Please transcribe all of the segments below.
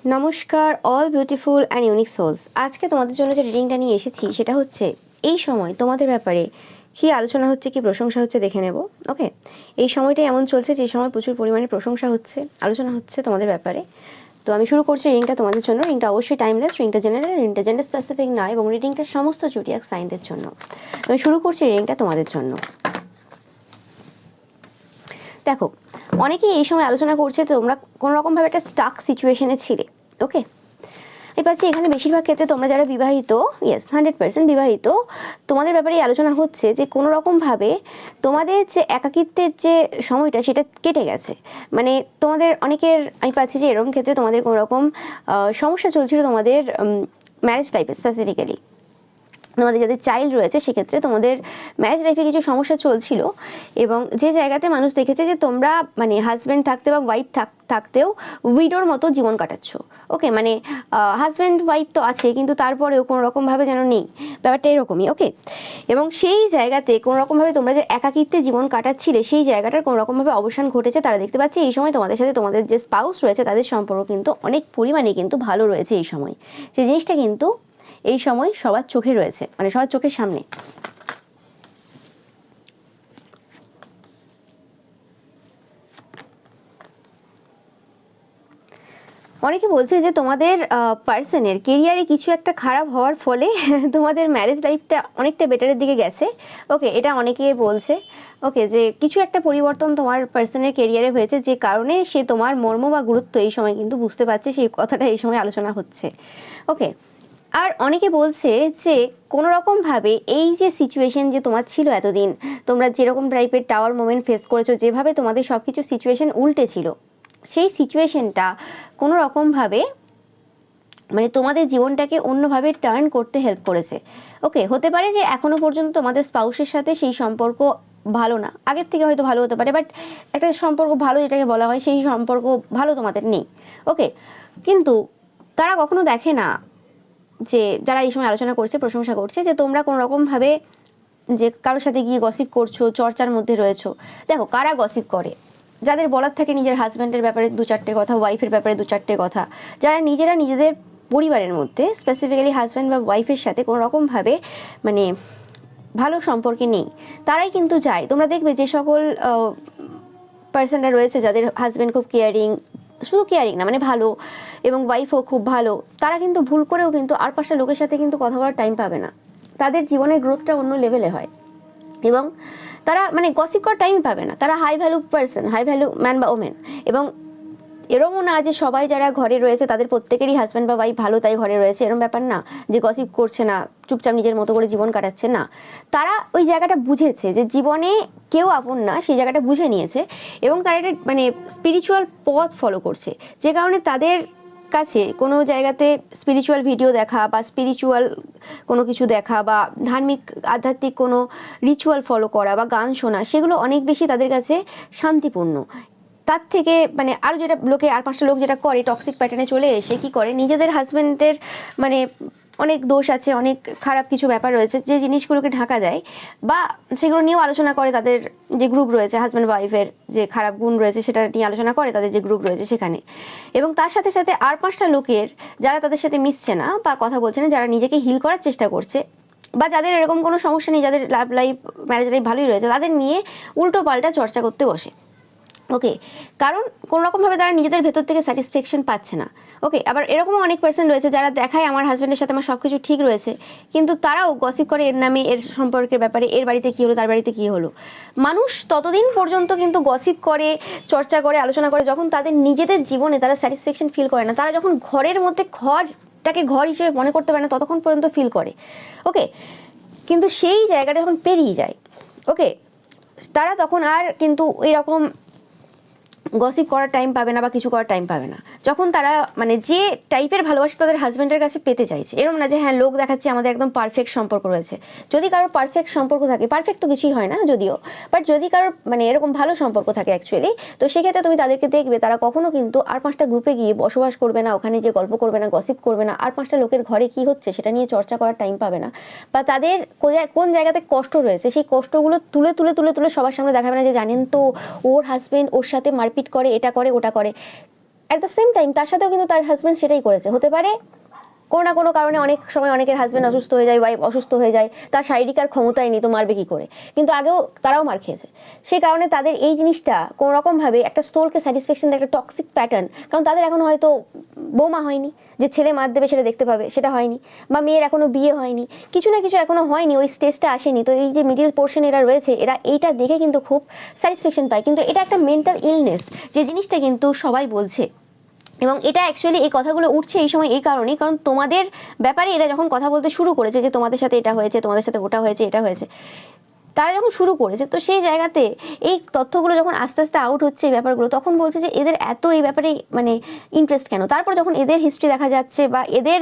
নমস্কার all beautiful and unique souls. আজকে তোমাদের জন্য যে রিডিংটা নিয়ে এসেছি সেটা হচ্ছে এই সময় তোমাদের ব্যাপারে কী আলোচনা হচ্ছে, কী প্রশংসা হচ্ছে দেখে নেব। ওকে, এই সময়টাই এমন চলছে যে সময় প্রচুর পরিমাণে প্রশংসা হচ্ছে, আলোচনা হচ্ছে তোমাদের ব্যাপারে। তো আমি শুরু করছি রিডিংটা তোমাদের জন্য। রিডিংটা অবশ্যই টাইমলেস, রিডিংটা জেনারেল, রিডিংটা জেন্ডার স্পেসিফিক নয় এবং রিডিংটার সমস্ত জুডিয়াক সাইনদের জন্য। আমি শুরু করছি রিডিংটা তোমাদের জন্য। দেখো, অনেকেই এই সময় আলোচনা করছে তোমরা কোনো রকমভাবে একটা স্টাক সিচুয়েশনে ছিলে। ওকে, এই পাচ্ছি এখানে বেশিরভাগ ক্ষেত্রে তোমরা যারা বিবাহিত, ইয়েস 100% বিবাহিত, তোমাদের ব্যাপারে আলোচনা হচ্ছে যে কোনো রকমভাবে তোমাদের যে একাকিত্বের যে সময়টা সেটা কেটে গেছে। মানে তোমাদের অনেকের আমি পাচ্ছি যে এরকম ক্ষেত্রে তোমাদের কোনো রকম সমস্যা চলছিল তোমাদের ম্যারেজ লাইফে। স্পেসিফিক্যালি তোমাদের যাদের চাইল্ড রয়েছে সেক্ষেত্রে তোমাদের ম্যারেজ লাইফে কিছু সমস্যা চলছিল এবং যে জায়গাতে মানুষ দেখেছে যে তোমরা মানে হাজব্যান্ড থাকতে বা ওয়াইফ থাকতেও উইডোর মতো জীবন কাটাচ্ছ। ওকে, মানে হাজব্যান্ড ওয়াইফ তো আছে কিন্তু তারপরেও কোনো রকমভাবে যেন নেই, ব্যাপারটা এরকমই। ওকে, এবং সেই জায়গাতে কোনো রকমভাবে তোমরা যে একাকিত্বে জীবন কাটাচ্ছিলে সেই জায়গাটার কোনো রকমভাবে অবসান ঘটেছে। তারা দেখতে পাচ্ছে এই সময় তোমাদের সাথে তোমাদের যে স্পাউস রয়েছে তাদের সম্পর্ক কিন্তু অনেক পরিমাণে কিন্তু ভালো রয়েছে এই সময়। সেই জিনিসটা কিন্তু এই সময় সবার চোখে রয়েছে, মানে সবার চোখের সামনে। অনেকে বলছে যে তোমাদের পার্সনের কেরিয়ারে কিছু একটা খারাপ হওয়ার ফলে তোমাদের ম্যারেজ লাইফটা অনেকটা বেটারের দিকে গেছে। ওকে, এটা অনেকে বলছে। ওকে, যে কিছু একটা পরিবর্তন তোমার পার্সনের কেরিয়ারে হয়েছে যে কারণে সে তোমার মর্ম বা গুরুত্ব এই সময় কিন্তু বুঝতে পারছে, সেই কথাটা এই সময় আলোচনা হচ্ছে। ওকে, আর অনেকে বলছে যে কোনো রকমভাবে এই যে সিচুয়েশন যে তোমার ছিল এতদিন, তোমরা যেরকম টাইপের টাওয়ার মোমেন্ট ফেস করেছো, যেভাবে তোমাদের সব কিছু সিচুয়েশন উল্টে ছিল, সেই সিচুয়েশনটা কোনো রকমভাবে মানে তোমাদের জীবনটাকে অন্যভাবে টার্ন করতে হেল্প করেছে। ওকে, হতে পারে যে এখনো পর্যন্ত তোমাদের স্পাউসের সাথে সেই সম্পর্ক ভালো না, আগের থেকে হয়তো ভালো হতে পারে, বাট একটা সম্পর্ক ভালো যেটাকে বলা হয় সেই সম্পর্ক ভালো তোমাদের নেই। ওকে, কিন্তু তারা কখনো দেখে না যে যারা এই সময় আলোচনা করছে, প্রশংসা করছে যে তোমরা কোনো রকমভাবে যে কারোর সাথে গিয়ে গসিপ করছো, চর্চার মধ্যে রয়েছো। দেখো, কারা গসিপ করে? যাদের বলার থাকে নিজের হাজব্যান্ডের ব্যাপারে দু চারটে কথা, ওয়াইফের ব্যাপারে দু চারটে কথা, যারা নিজেরা নিজেদের পরিবারের মধ্যে স্পেসিফিক্যালি হাজব্যান্ড বা ওয়াইফের সাথে কোনো রকমভাবে মানে ভালো সম্পর্কে নেই, তারাই কিন্তু চায়। তোমরা দেখবে যে সকল পার্সনরা রয়েছে যাদের হাজব্যান্ড খুব কেয়ারিং, শুধু কেয়ারিং না মানে ভালো, এবং ওয়াইফও খুব ভালো, তারা কিন্তু ভুল করেও কিন্তু আর পাঁচটা লোকের সাথে কিন্তু কথা বলার টাইম পাবে না। তাদের জীবনের গ্রোথটা অন্য লেভেলে হয় এবং তারা মানে গসিপ করার টাইম পাবে না। তারা high value person, high value man বা ওমেন। এবং এরমও না যে সবাই যারা ঘরে রয়েছে তাদের প্রত্যেকেরই হাজব্যান্ড বা ওয়াইফ ভালো তাই ঘরে রয়েছে, এরম ব্যাপার না যে গসিপ করছে না, চুপচাপ নিজের মতো করে জীবন কাটাচ্ছে না। তারা ওই জায়গাটা বুঝেছে যে জীবনে কেউ আপন না, সেই জায়গাটা বুঝে নিয়েছে এবং তারা একটা মানে স্পিরিচুয়াল পথ ফলো করছে, যে কারণে তাদের কাছে কোনো জায়গাতে স্পিরিচুয়াল ভিডিও দেখা বা স্পিরিচুয়াল কোনো কিছু দেখা বা ধার্মিক আধ্যাত্মিক কোনো রিচুয়াল ফলো করা বা গান শোনা, সেগুলো অনেক বেশি তাদের কাছে শান্তিপূর্ণ। তার থেকে মানে আরও যেটা লোকে আর পাঁচটা লোক যেটা করে টক্সিক প্যাটার্নে চলে এসে কি করে, নিজেদের হাজব্যান্ডের মানে অনেক দোষ আছে, অনেক খারাপ কিছু ব্যাপার রয়েছে যে জিনিসগুলোকে ঢাকা দেয় বা সেগুলো নিয়েও আলোচনা করে। তাদের যে গ্রুপ রয়েছে হাজব্যান্ড ওয়াইফের যে খারাপ গুণ রয়েছে সেটা নিয়ে আলোচনা করে তাদের যে গ্রুপ রয়েছে সেখানে। এবং তার সাথে সাথে আর পাঁচটা লোকের যারা তাদের সাথে মিশছে না বা কথা বলছে না, যারা নিজেকে হিল করার চেষ্টা করছে বা যাদের এরকম কোনো সমস্যা নেই, যাদের লাভ লাইফ ম্যারেজ লাইফ ভালোই রয়েছে, তাদের নিয়ে উল্টো পাল্টা চর্চা করতে বসে। ওকে, কারণ কোনো রকমভাবে তারা নিজেদের ভেতর থেকে স্যাটিসফ্যাকশন পাচ্ছে না। ওকে, আবার এরকমও অনেক পার্সন রয়েছে যারা দেখায় আমার হাজব্যান্ডের সাথে আমার সব কিছু ঠিক রয়েছে, কিন্তু তারাও গসিপ করে এর নামে, এর সম্পর্কের ব্যাপারে, এর বাড়িতে কী হলো তার বাড়িতে কী হলো। মানুষ ততদিন পর্যন্ত কিন্তু গসিপ করে, চর্চা করে, আলোচনা করে যখন তাদের নিজেদের জীবনে তারা স্যাটিসফ্যাকশন ফিল করে না। তারা যখন ঘরের মধ্যে ঘরটাকে ঘর হিসেবে মনে করতে পারে না ততক্ষণ পর্যন্ত ফিল করে। ওকে, কিন্তু সেই জায়গাটা যখন পেরিয়ে যায়, ওকে, তারা তখন আর কিন্তু এরকম গসিপ করার টাইম পাবে না বা কিছু করার টাইম পাবে না। যখন তারা মানে যে টাইপের ভালোবাসা তাদের হাজব্যান্ডের কাছে পেতে চাইছে, এরকম না যে হ্যাঁ লোক দেখাচ্ছে আমাদের একদম পারফেক্ট সম্পর্ক রয়েছে। যদি কারোর পারফেক্ট সম্পর্ক থাকে, পারফেক্ট তো কিছুই হয় না যদিও, বাট যদি কারোর মানে এরকম ভালো সম্পর্ক থাকে অ্যাকচুয়ালি, তো সেক্ষেত্রে তুমি তাদেরকে দেখবে তারা কখনো কিন্তু আর পাঁচটা গ্রুপে গিয়ে বসবাস করবে না, ওখানে যে গল্প করবে না, গসিপ করবে না, আর পাঁচটা লোকের ঘরে কি হচ্ছে সেটা নিয়ে চর্চা করার টাইম পাবে না, বা তাদের কোন জায়গাতে কষ্ট রয়েছে সেই কষ্টগুলো তুলে তুলে তুলে তুলে সবার সামনে দেখাবে না যে জানেন তো ওর হাজব্যান্ড ওর সাথে মারপিট করে, এটা করে, ওটা করে। অ্যাট দ্য সেম টাইম তার সাথেও কিন্তু তার হাজব্যান্ড সেটাই করেছে। হতে পারে কোনো না কোনো কারণে অনেক সময় অনেকের হাজব্যান্ড অসুস্থ হয়ে যায়, ওয়াইফ অসুস্থ হয়ে যায়, তার শারীরিক আর ক্ষমতাই নেই, তো মারবে কি করে, কিন্তু আগেও তারাও মার খেয়েছে। সেই কারণে তাদের এই জিনিসটা কোনো রকমভাবে একটা সোলকে স্যাটিসফ্যাকশন দেয়, একটা টক্সিক প্যাটার্ন। কারণ তাদের এখন হয়তো বৌমা হয়নি যে ছেলে মার দেবে সেটা দেখতে পাবে, সেটা হয়নি, বা মেয়ের এখনো বিয়ে হয়নি, কিছু না কিছু এখনো হয়নি, ওই স্টেজটা আসেনি। তো এই যে মিডিল পোর্শন এরা রয়েছে, এরা এইটা দেখে কিন্তু খুব স্যাটিসফ্যাকশন পায়। কিন্তু এটা একটা মেন্টাল ইলনেস, যে জিনিসটা কিন্তু সবাই বলছে। এবং এটা অ্যাকচুয়ালি এই কথাগুলো উঠছে এই সময় এই কারণেই, কারণ তোমাদের ব্যাপারে এরা যখন কথা বলতে শুরু করেছে যে তোমাদের সাথে এটা হয়েছে, তোমাদের সাথে ওটা হয়েছে, এটা হয়েছে, তারা যখন শুরু করেছে, তো সেই জায়গাতে এই তথ্যগুলো যখন আস্তে আস্তে আউট হচ্ছে এই ব্যাপারগুলো, তখন বলছে যে এদের এত এই ব্যাপারে মানে ইন্টারেস্ট কেন। তারপর যখন এদের হিস্ট্রি দেখা যাচ্ছে বা এদের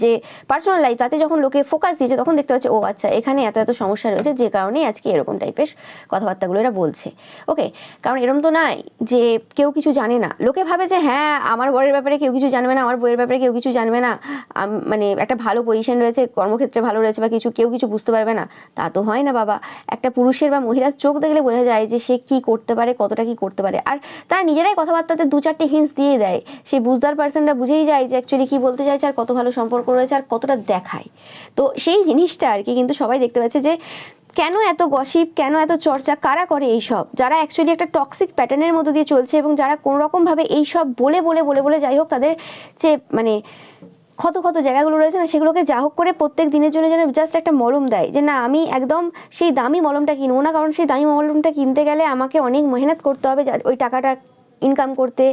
যে পার্সোনাল লাইফ, তাতে যখন লোকে ফোকাস দিয়েছে, তখন দেখতে পাচ্ছে ও আচ্ছা এখানে এত এত সমস্যা রয়েছে, যে কারণেই আজকে এরকম টাইপের কথাবার্তাগুলো এরা বলছে। ওকে, কারণ এরকম তো নাই যে কেউ কিছু জানে না। লোকে ভাবে যে হ্যাঁ আমার বরের ব্যাপারে কেউ কিছু জানবে না, আমার বইয়ের ব্যাপারে কেউ কিছু জানবে না, মানে একটা ভালো পজিশন রয়েছে, কর্মক্ষেত্রে ভালো রয়েছে, বা কিছু কেউ কিছু বুঝতে পারবে না। তা তো হয় না বাবা। একটা পুরুষের বা মহিলার চোখ দেখলে বোঝা যায় যে সে কি করতে পারে, কতটা কি করতে পারে। আর তারা নিজেরাই কথাবার্তাতে দু চারটে হিন্টস দিয়ে দেয়, সেই বুঝদার পার্সনরা বুঝেই যায় যে অ্যাকচুয়ালি কি বলতে চাইছে, আর কত ভালো সম্পর্ক রয়েছে, আর কতটা দেখায়। তো সেই জিনিসটা আর কি কিন্তু সবাই দেখতে পাচ্ছে যে কেন এত গসিপ, কেন এত চর্চা, কারা করে এইসব, যারা অ্যাকচুয়ালি একটা টক্সিক প্যাটার্নের মধ্যে দিয়ে চলছে, এবং যারা কোনো রকমভাবে এইসব বলে বলে বলে বলে যাই হোক তাদের যে মানে ক্ষত ক্ষত জায়গাগুলো রয়েছে না, সেগুলোকে যা হোক করে প্রত্যেক দিনের জন্য যেন জাস্ট একটা মলম দেয়, যে না আমি একদম সেই দামি মলমটা কিনবো না, কারণ সেই দামি মলমটা কিনতে গেলে আমাকে অনেক মেহনত করতে হবে ওই টাকাটা ইনকাম করতে,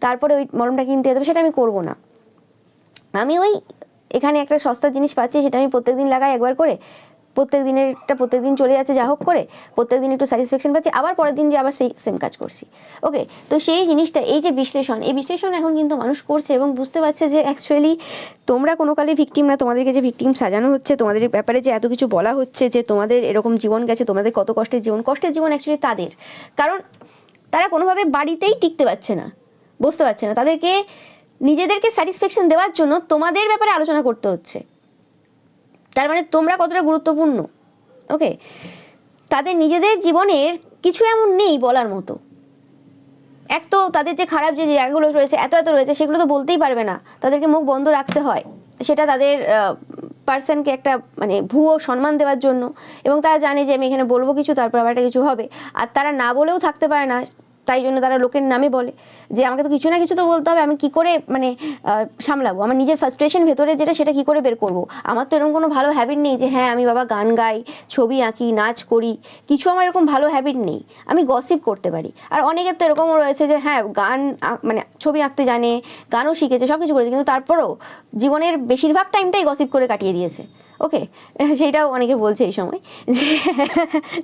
তারপরে ওই মলমটা কিনতে যেতে হবে, সেটা আমি করবো না। আমি ওই এখানে একটা সস্তার জিনিস পাচ্ছি, সেটা আমি প্রত্যেকদিন লাগাই একবার করে, প্রত্যেক দিনেরটা প্রত্যেক দিন চলে যাচ্ছে যা হোক করে, প্রত্যেক দিন একটু স্যাটিসফ্যাকশন পাচ্ছি, আবার পরের দিন যে আবার সেই সেম কাজ করছি। ওকে, তো সেই জিনিসটা, এই যে বিশ্লেষণ, এই বিশ্লেষণ এখন কিন্তু মানুষ করছে এবং বুঝতে পারছে যে অ্যাকচুয়ালি তোমরা কোনো কালে ভিকটিম না, তোমাদেরকে যে ভিকটিম সাজানো হচ্ছে, তোমাদের ব্যাপারে যে এত কিছু বলা হচ্ছে যে তোমাদের এরকম জীবন গেছে, তোমাদের কত কষ্টের জীবন, কষ্টের জীবন অ্যাকচুয়ালি তাদের, কারণ তারা কোনোভাবে বাড়িতেই টিকতে পারছে না, বুঝতে পারছে না, তাদেরকে নিজেদেরকে স্যাটিসফ্যাকশন দেওয়ার জন্য তোমাদের ব্যাপারে আলোচনা করতে হচ্ছে। তার মানে তোমরা কতটা গুরুত্বপূর্ণ। ওকে, তাদের নিজেদের জীবনের কিছু এমন নেই বলার মতো। এক তো তাদের যে খারাপ যে জায়গাগুলো রয়েছে, এত এত রয়েছে, সেগুলো তো বলতেই পারবে না, তাদেরকে মুখ বন্ধ রাখতে হয়, সেটা তাদের পার্সনকে একটা মানে ভুয়ো সম্মান দেওয়ার জন্য। এবং তারা জানে যে আমি এখানে বলবো কিছু, তারপর আবার একটা কিছু হবে, আর তারা না বলেও থাকতে পারে না, তাই জন্য তারা লোকের নামে বলে যে আমাকে তো কিছু না কিছু তো বলতে হবে, আমি কি করে মানে সামলাবো আমার নিজের ফ্রাস্ট্রেশন ভেতরে যেটা, সেটা কি করে বের করবো। আমার তো এরকম কোনো ভালো হ্যাবিট নেই যে হ্যাঁ আমি বাবা গান গাই, ছবি আঁকি, নাচ করি, কিছু আমার এরকম ভালো হ্যাবিট নেই। আমি গসিপ করতে পারি, আর অনেকের তো এরকমও রয়েছে যে হ্যাঁ গান মানে ছবি আঁকতে জানে, গানও শিখেছে, সব কিছু করেছে, কিন্তু তারপরেও জীবনের বেশিরভাগ টাইমটাই গসিপ করে কাটিয়ে দিয়েছে। ওকে, সেইটাও অনেকে বলছে এই সময়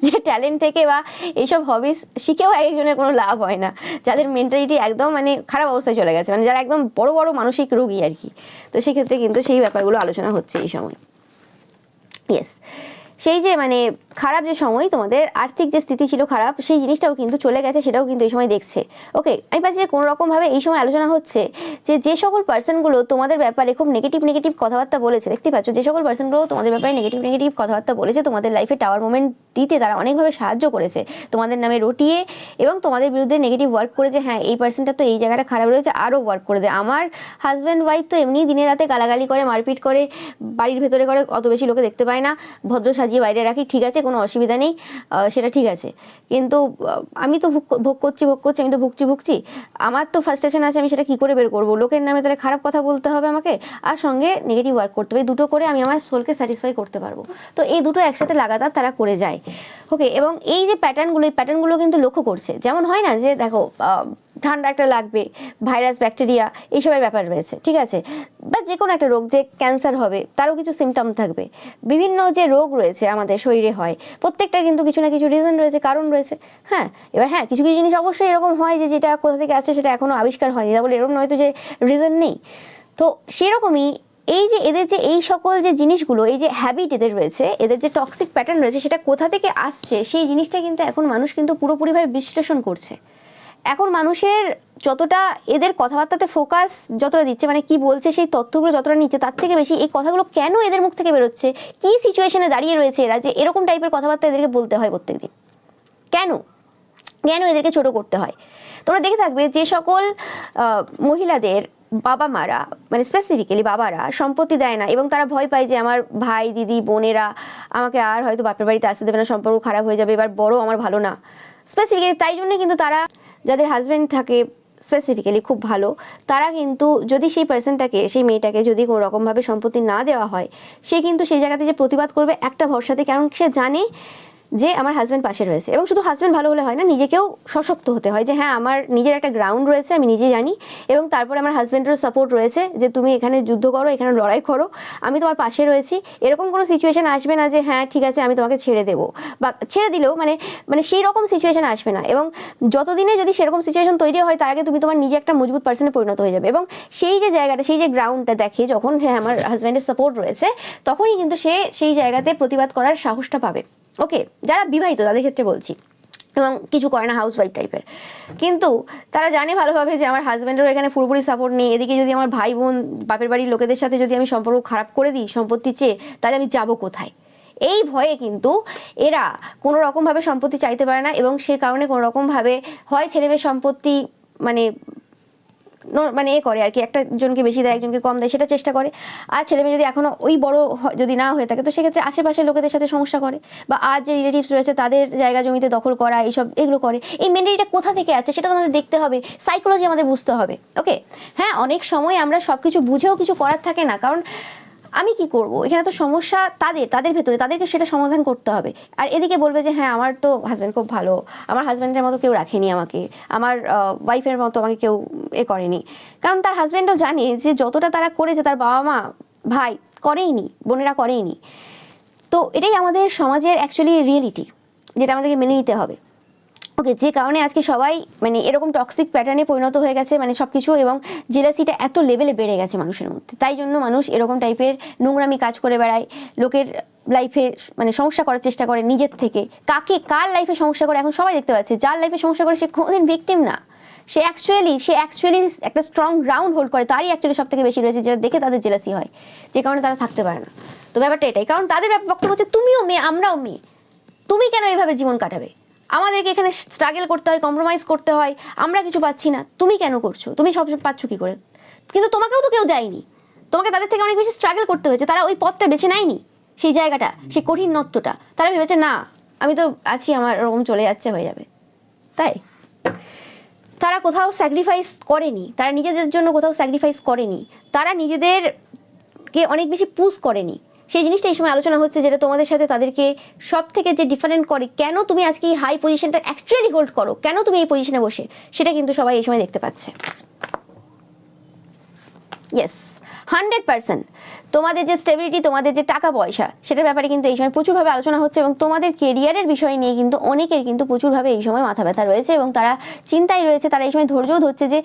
যে ট্যালেন্ট থেকে বা এইসব হবিস শিখেও একজনের কোনো লাভ হয় না, যাদের মেন্টালিটি একদম মানে খারাপ অবস্থায় চলে গেছে, মানে যারা একদম বড় বড় মানসিক রোগী আর কি। তো সেক্ষেত্রে কিন্তু সেই ব্যাপারগুলো আলোচনা হচ্ছে এই সময়। ইয়েস, সেই যে মানে খারাপ যে সময় তোমাদের আর্থিক যে স্থিতি ছিল খারাপ, সেই জিনিসটাও কিন্তু চলে গেছে, সেটাও কিন্তু এই সময় দেখছে। ওকে, আমি পাচ্ছি যে কোনো রকমভাবে এই সময় আলোচনা হচ্ছে যে যে সকল পার্সনগুলো তোমাদের ব্যাপারে খুব নেগেটিভ নেগেটিভ কথাবার্তা বলেছে, দেখতে পাচ্ছ যে সকল পার্সনগুলো তোমাদের ব্যাপারে নেগেটিভ নেগেটিভ কথাবার্তা বলেছে, তোমাদের লাইফে টাওয়ার মোমেন্ট দিতে তারা অনেকভাবে সাহায্য করেছে, তোমাদের নামে রটিয়ে এবং তোমাদের বিরুদ্ধে নেগেটিভ ওয়ার্ক করেছে, হ্যাঁ এই পার্সনটা তো এই জায়গাটা খারাপ রয়েছে, আরও ওয়ার্ক করে দেয়। আমার হাজব্যান্ড ওয়াইফ তো এমনি দিনে রাতে গালাগালি করে, মারপিট করে, বাড়ির ভেতরে করে, অত বেশি লোকে দেখতে পায় না, ভদ্র সাজিয়ে বাইরে রাখি, ঠিক আছে কোনো অসুবিধা নেই, সেটা ঠিক আছে, কিন্তু আমি তো ভোগ করছি, আমি তো ভুগছি, আমার তো ফ্রাস্ট্রেশন আছে, আমি সেটা কি করে বের করবো, লোকের নামে তাহলে খারাপ কথা বলতে হবে আমাকে, আর সঙ্গে নেগেটিভ ওয়ার্ক করতে হবে, দুটো করে আমি আমার সোলকে স্যাটিসফাই করতে পারবো। তো এই দুটো একসাথে লাগাতার তারা করে যায়। ওকে, এবং এই যে প্যাটার্নগুলো, এই প্যাটার্নগুলো কিন্তু লক্ষ্য করছে, যেমন হয় না যে দেখো ঠান্ডা একটা লাগবে, ভাইরাস ব্যাকটেরিয়া এইসবের ব্যাপার রয়েছে, ঠিক আছে, বা যে কোনো একটা রোগ, যে ক্যান্সার হবে তারও কিছু সিমটম থাকবে, বিভিন্ন যে রোগ রয়েছে আমাদের শরীরে হয়, প্রত্যেকটা কিন্তু কিছু না কিছু রিজন রয়েছে, কারণ রয়েছে। হ্যাঁ, এবার হ্যাঁ কিছু কিছু জিনিস অবশ্যই এরকম হয় যে যেটা কোথা থেকে আসছে সেটা এখনো আবিষ্কার হয়নি, তা বলে এরকম নয় তো যে রিজন নেই। তো সেরকমই এই যে এদের যে এই সকল যে জিনিসগুলো, এই যে হ্যাবিট এদের রয়েছে, এদের যে টক্সিক প্যাটার্ন রয়েছে, সেটা কোথা থেকে আসছে সেই জিনিসটা কিন্তু এখন মানুষ কিন্তু পুরোপুরিভাবে বিশ্লেষণ করছে। এখন মানুষের যতটা এদের কথাবার্তাতে ফোকাস যতটা দিচ্ছে, মানে কি বলছে সেই তথ্যগুলো যতটা নিচ্ছে, তার থেকে বেশি এই কথাগুলো কেন এদের মুখ থেকে বেরোচ্ছে, কি সিচুয়েশনে দাঁড়িয়ে রয়েছে এরা যে এরকম টাইপের কথাবার্তা এদেরকে বলতে হয় প্রত্যেকদিন, কেন কেন এদেরকে ছোট করতে হয়। তোমরা দেখে থাকবে যে সকল মহিলাদের বাবা মারা, মানে স্পেসিফিক্যালি বাবারা সম্পত্তি দেয় না এবং তারা ভয় পায় যে আমার ভাই দিদি বোনেরা আমাকে আর হয়তো বাপের বাড়িতে আসতে দেবে না, সম্পর্ক খারাপ হয়ে যাবে, এবার বড় আমার ভালো না, স্পেসিফিক্যালি তাই জন্য কিন্তু তারা, যাদের হাজব্যান্ড থাকে স্পেসিফিক্যালি খুব ভালো, তারা কিন্তু যদি সেই পার্সনটাকে, সেই মেয়েটাকে যদি কোনো রকমভাবে সম্পত্তি না দেওয়া হয়, সে কিন্তু সেই জায়গাতে যে প্রতিবাদ করবে একটা ভরসাতে, কারণ সে জানে যে আমার হাজব্যান্ড পাশে রয়েছে। এবং শুধু হাজব্যান্ড ভালো হলে হয় না, নিজেকেও সশক্ত হতে হয় যে হ্যাঁ আমার নিজের একটা গ্রাউন্ড রয়েছে, আমি নিজে জানি, এবং তারপরে আমার হাজব্যান্ডেরও সাপোর্ট রয়েছে যে তুমি এখানে যুদ্ধ করো, এখানে লড়াই করো, আমি তোমার পাশে রয়েছি। এরকম কোনো সিচুয়েশন আসবে না যে হ্যাঁ ঠিক আছে আমি তোমাকে ছেড়ে দেবো, বা ছেড়ে দিলেও মানে মানে সেই রকম সিচুয়েশন আসবে না। এবং যতদিনে যদি সেরকম সিচুয়েশন তৈরি হয় তার আগে তুমি তোমার নিজে একটা মজবুত পার্সনে পরিণত হয়ে যাবে। এবং সেই যে জায়গাটা, সেই যে গ্রাউন্ডটা দেখে যখন হ্যাঁ আমার হাজব্যান্ডের সাপোর্ট রয়েছে, তখনই কিন্তু সে সেই জায়গাতে প্রতিবাদ করার সাহসটা পাবে। ওকে, যারা বিবাহিত তাদের ক্ষেত্রে বলছি, এবং কিছু করে না হাউস ওয়াইফ টাইপের, কিন্তু তারা জানে ভালোভাবে যে আমার হাজব্যান্ডেরও এখানে পুরোপুরি সাপোর্ট নেই, এদিকে যদি আমার ভাই বোন বাপের বাড়ির লোকেদের সাথে যদি আমি সম্পর্ক খারাপ করে দিই সম্পত্তি চেয়ে, তাহলে আমি যাবো কোথায়। এই ভয়ে কিন্তু এরা কোনো রকমভাবে সম্পত্তি চাইতে পারে না, এবং সে কারণে কোনো রকমভাবে হয় ছেলে মেয়ের সম্পত্তি মানে মানে এ করে আর কি, একটা জনকে বেশি দেয় একজনকে কম দেয় সেটা চেষ্টা করে। আর ছেলে মেয়ে যদি এখনো ওই বড় যদি না হয়ে থাকে, তো সেক্ষেত্রে আশেপাশের লোকেদের সাথে সমস্যা করে, বা আর যে রিলেটিভস রয়েছে তাদের জায়গা জমিতে দখল করা, এইসব এগুলো করে। এই মেন্টালিটিটা কোথা থেকে আছে সেটা তোমাদের দেখতে হবে, সাইকোলজি আমাদের বুঝতে হবে। ওকে, হ্যাঁ অনেক সময় আমরা সব কিছু বুঝেও কিছু করার থাকে না, কারণ আমি কি করব, এখানে তো সমস্যা তাদের ভেতরে, তাদেরকে সেটা সমাধান করতে হবে। আর এদিকে বলবে যে হ্যাঁ আমার তো হাজব্যান্ড খুব ভালো, আমার হাজব্যান্ডের মতো কেউ রাখেনি আমাকে, আমার ওয়াইফের মতো আমাকে কেউ করেনি। কারণ তার হাজব্যান্ডও জানে যে যতটা তারা করেছে তার বাবা মা ভাই করেইনি, বোনেরা করেইনি। তো এটাই আমাদের সমাজের অ্যাকচুয়ালি রিয়েলিটি, যেটা আমাদেরকে মেনে নিতে হবে। ওকে, যে কারণে আজকে সবাই মানে এরকম টক্সিক প্যাটার্নে পরিণত হয়ে গেছে, মানে সব কিছু, এবং জেলাসিটা এত লেভেলে বেড়ে গেছে মানুষের মধ্যে। তাই জন্য মানুষ এরকম টাইপের নোংরামি কাজ করে বেড়ায়, লোকের লাইফে মানে সমস্যা করার চেষ্টা করে নিজের থেকে। কার লাইফে সমস্যা করে এখন সবাই দেখতে পাচ্ছে, যার লাইফে সমস্যা করে সে কোনোদিন ভিকটিম না, সে অ্যাকচুয়ালি একটা স্ট্রং গ্রাউন্ড হোল্ড করে, তারই অ্যাকচুয়ালি সব থেকে বেশি রয়েছে, যেটা দেখে তাদের জেলাসি হয়, যে কারণে তারা থাকতে পারে না। তো ব্যাপারটা এটাই, কারণ তাদের বক্তব্য হচ্ছে তুমিও মেয়ে আমরাও মেয়ে, তুমি কেন এইভাবে জীবন কাটাবে, আমাদেরকে এখানে স্ট্রাগল করতে হয়, কম্প্রোমাইজ করতে হয়, আমরা কিছু পাচ্ছি না, তুমি কেন করছো, তুমি সব পাচ্ছ কি করে। কিন্তু তোমাকেও তো কেউ যায়নি, তোমাকে তাদের থেকে অনেক বেশি স্ট্রাগল করতে হয়েছে, তারা ওই পথটা বেছে নেয়নি, সেই জায়গাটা, সেই কঠিন নত্যটা, তারা ভেবেছে না আমি তো আছি, আমার ওরকম চলে যাচ্ছে, হয়ে যাবে। তাই তারা কোথাও স্যাক্রিফাইস করেনি, তারা নিজেদের জন্য কোথাও স্যাক্রিফাইস করেনি, তারা নিজেদেরকে অনেক বেশি পুশ করেনি। সেই জিনিসটা এই সময় আলোচনা হচ্ছে, যেটা তোমাদের সাথে তাদেরকে সব থেকে যে ডিফারেন্ট করে, কেন তুমি আজকে এই হাই পজিশনটা অ্যাকচুয়ালি হোল্ড করো, কেন তুমি এই পজিশনে বসে, সেটা কিন্তু সবাই এই সময় দেখতে পাচ্ছে। ইয়েস, 100% তোমাদের যে স্টেবিলিটি, তোমাদের যে টাকা পয়সা, সেটার ব্যাপারে কিন্তু এই সময় প্রচুরভাবে আলোচনা হচ্ছে, এবং তোমাদের কেরিয়ারের বিষয় নিয়ে কিন্তু অনেকের কিন্তু প্রচুরভাবে এই সময় মাথা ব্যথা রয়েছে, এবং তারা চিন্তায় রয়েছে, তারা এই সময় ধৈর্যও ধরছে যে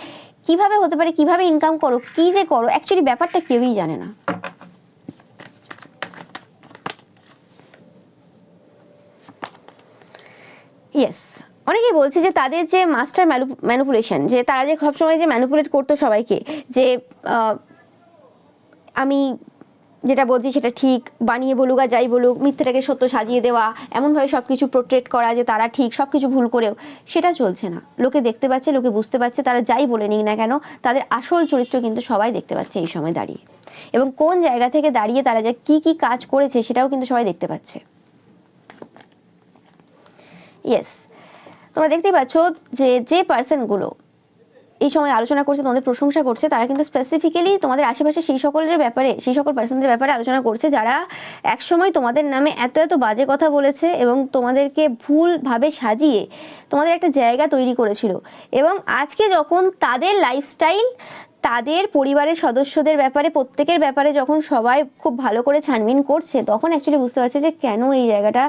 কিভাবে হতে পারে, কিভাবে ইনকাম করো, কি যে করো, অ্যাকচুয়ালি ব্যাপারটা কেউই জানে না। ইয়েস, অনেকেই বলছে যে তাদের যে মাস্টার ম্যানুপুলেশন, যে তারা যে সবসময় যে ম্যানুপুলেট করতো সবাইকে, যে আমি যেটা বলছি সেটা ঠিক, বানিয়ে বলুক আর যাই বলুক, মিথ্যেটাকে সত্য সাজিয়ে দেওয়া, এমনভাবে সব কিছু প্রোট্রেট করা যে তারা ঠিক, সব কিছু ভুল করেও, সেটা চলছে না। লোকে দেখতে পাচ্ছে, লোকে বুঝতে পারছে, তারা যাই বলে নিক না কেন, তাদের আসল চরিত্র কিন্তু সবাই দেখতে পাচ্ছে এই সময় দাঁড়িয়ে, এবং কোন জায়গা থেকে দাঁড়িয়ে তারা যে কি কাজ করেছে সেটাও কিন্তু সবাই দেখতে পাচ্ছে। ইয়েস, তোমরা দেখতেই পাচ্ছ যে পার্সনগুলো এই সময় আলোচনা করছে, তোমাদের প্রশংসা করছে, তারা কিন্তু স্পেসিফিক্যালি তোমাদের আশেপাশে সেই সকলের ব্যাপারে, সেই সকল পার্সনদের ব্যাপারে আলোচনা করছে যারা একসময় তোমাদের নামে এত বাজে কথা বলেছে, এবং তোমাদেরকে ভুলভাবে সাজিয়ে তোমাদের একটা জায়গা তৈরি করেছিল। এবং আজকে যখন তাদের লাইফস্টাইল, তাদের পরিবারের সদস্যদের ব্যাপারে, প্রত্যেকের ব্যাপারে যখন সবাই খুব ভালো করে ছানবিন করছে, তখন অ্যাকচুয়ালি বুঝতে পারছে যে কেন এই জায়গাটা,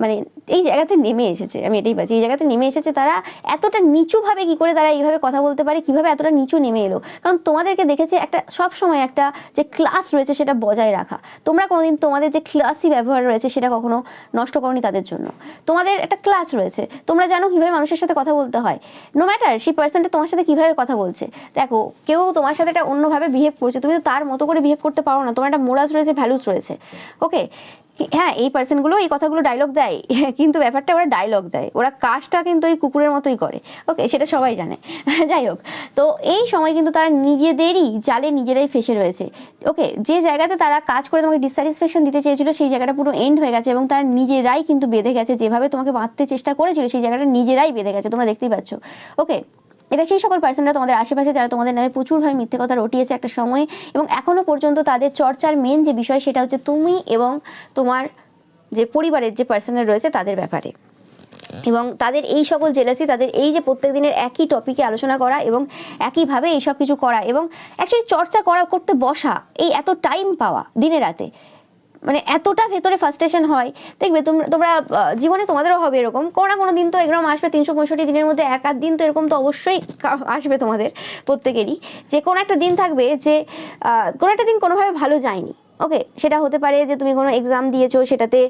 মানে এই জায়গাতে নেমে এসেছে। আমি এটাই পাচ্ছি, এই জায়গাতে নেমে এসেছে তারা এতটা নিচুভাবে, কি করে তারা এইভাবে কথা বলতে পারে, কিভাবে এতটা নিচু নেমে এলো। কারণ তোমাদেরকে দেখেছে একটা সব সময় একটা যে ক্লাস রয়েছে সেটা বজায় রাখা, তোমরা কোনোদিন তোমাদের যে ক্লাসি ব্যবহার রয়েছে সেটা কখনো নষ্ট করনি তাদের জন্য। তোমাদের একটা ক্লাস রয়েছে, তোমরা জানো কিভাবে মানুষের সাথে কথা বলতে হয়, নো ম্যাটার সেই পার্সনটা তোমার সাথে কিভাবে কথা বলছে। দেখো, কেউ তোমার সাথে একটা অন্যভাবে বিহেভ করছে, তুমি তো তার মতো করে বিহেভ করতে পারো না, তোমার একটা মোরালস রয়েছে, ভ্যালুস রয়েছে। ওকে, হ্যাঁ, এই পার্সনগুলো এই কথাগুলো ডায়লগ দেয়, কিন্তু ব্যাপারটা ওরা ডায়লগ দেয়, ওরা কাজটা কিন্তু ওই কুকুরের মতোই করে। ওকে, সেটা সবাই জানে। যাই হোক, তো এই সময় কিন্তু তারা নিজেদেরই জালে নিজেরাই ফেসে রয়েছে। ওকে, যে জায়গাতে তারা কাজ করে তোমাকে ডিসস্যাটিসফ্যাকশন দিতে চেয়েছিল সেই জায়গাটা পুরো এন্ড হয়ে গেছে, এবং তারা নিজেরাই কিন্তু বেঁধে গেছে। যেভাবে তোমাকে বাঁধতে চেষ্টা করেছিল সেই জায়গাটা নিজেরাই বেঁধে গেছে, তোমরা দেখতেই পাচ্ছ। ওকে, এটা সেই সকল পার্সনরা তোমাদের আশেপাশে যারা তোমাদের নামে প্রচুরভাবে মিথ্যে কথা রটিয়েছে একটা সময়, এবং এখনো পর্যন্ত তাদের চর্চার মেন যে বিষয় সেটা হচ্ছে তুমি এবং তোমার যে পরিবারের যে পার্সনরা রয়েছে তাদের ব্যাপারে। এবং তাদের এই সকল জেলাসি, তাদের এই যে প্রত্যেক দিনের একই টপিকে আলোচনা করা এবং একইভাবে এইসব কিছু করা এবং অ্যাকচুয়ালি চর্চা করতে বসা, এই এত টাইম পাওয়া দিনে রাতে, মানে এতটা ভেতরে ফার্স্ট্রেশন হয়। দেখবে তোমরা জীবনে তোমাদেরও হবে এরকম, কোনো না কোনো দিন তো এরকম আসবে, 365 দিনের মধ্যে এক আধ দিন তো এরকম তো অবশ্যই আসবে তোমাদের প্রত্যেকেরই, যে কোনো একটা দিন থাকবে যে কোনো একটা দিন কোনোভাবে ভালো যায়নি। ওকে, সেটা হতে পারে যে তুমি কোনো এক্সাম দিয়েছো, সেটাতে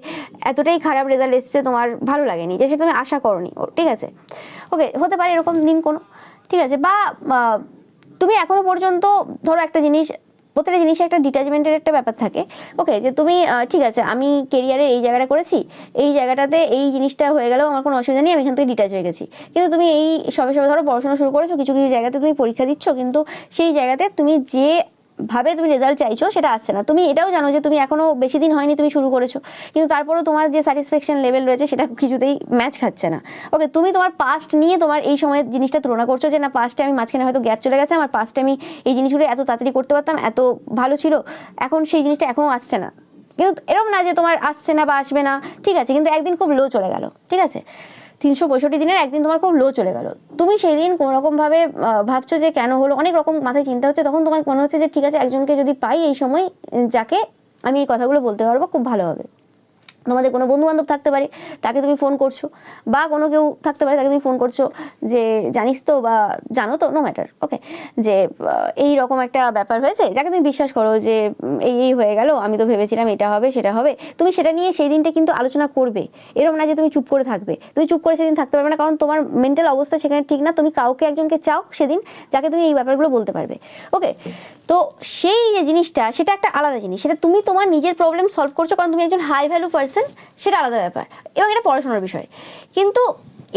এতটাই খারাপ রেজাল্ট এসছে তোমার ভালো লাগেনি, যে সেটা তুমি আশা করোনি, ঠিক আছে। ওকে, হতে পারে এরকম দিন কোনো, ঠিক আছে। বা তুমি এখনো পর্যন্ত ধরো একটা জিনিস, প্রত্যেকটা জিনিসে একটা ডিটাচমেন্টের একটা ব্যাপার থাকে। ওকে, যে তুমি ঠিক আছে আমি কেরিয়ারের এই জায়গাটা করেছি, এই জায়গাটাতে এই জিনিসটা হয়ে গেলেও আমার কোনো অসুবিধা নেই, আমি এখান থেকে ডিটাচ হয়ে গেছি। কিন্তু তুমি এই সবে সবে ধরো পড়াশোনা শুরু করেছো, কিছু কিছু জায়গাতে তুমি পরীক্ষা দিচ্ছ, কিন্তু সেই জায়গাতে তুমি যে ভাবে তুমি রেজাল্ট চাইছো সেটা আসছে না। তুমি এটাও জানো যে তুমি এখনো বেশি দিন হয়নি তুমি শুরু করেছো, কিন্তু তারপরেও তোমার যে স্যাটিসফ্যাকশন লেভেল রয়েছে সেটা কিছুতেই ম্যাচ খাচ্ছে না। ওকে, তুমি তোমার পাস্ট নিয়ে তোমার এই সময়ের জিনিসটা তুলনা করছো, যে না পাস্টে আমি মাঝখানে হয়তো গ্যাপ চলে গেছে, আমার পাস্টে আমি এই জিনিসগুলো এত তাড়াতাড়ি করতে পারতাম, এত ভালো ছিল, এখন সেই জিনিসটা এখনও আসছে না। কিন্তু এরকম না যে তোমার আসছে না বা আসবে না, ঠিক আছে, কিন্তু একদিন খুব লো চলে গেল, ঠিক আছে, 365 দিনের একদিন তোমার খুব লো চলে গেল, তুমি সেই দিন কোনোরকমভাবে ভাবছো যে কেন হলো, অনেক রকম মাথায় চিন্তা হচ্ছে, তখন তোমার মনে হচ্ছে যে ঠিক আছে একজনকে যদি পাই এই সময়, যাকে আমি এই কথাগুলো বলতে পারবো, খুব ভালো হবে। তোমাদের কোনো বন্ধু বান্ধব থাকতে পারে, তাকে তুমি ফোন করছো, বা কোনো কেউ থাকতে পারে তাকে তুমি ফোন করছো যে জানিস তো বা জানো তো, নো ম্যাটার, ওকে, যে এই রকম একটা ব্যাপার হয়েছে, যাকে তুমি বিশ্বাস করো যে এই এই হয়ে গেল, আমি তো ভেবেছিলাম এটা হবে সেটা হবে, তুমি সেটা নিয়ে সেই দিনটা কিন্তু আলোচনা করবে। এরকম না যে তুমি চুপ করে থাকবে, তুমি চুপ করে সেদিন থাকতে পারবে না, কারণ তোমার মেন্টাল অবস্থা সেখানে ঠিক না। তুমি কাউকে একজনকে চাও সেদিন, যাকে তুমি এই ব্যাপারগুলো বলতে পারবে। ওকে, তো সেই যে জিনিসটা সেটা একটা আলাদা জিনিস, সেটা তুমি তোমার নিজের প্রবলেম সলভ করছো, কারণ তুমি একজন হাই ভ্যালু পার্সন, সেটা আলাদা ব্যাপার, এবং এটা পড়াশোনার বিষয়। কিন্তু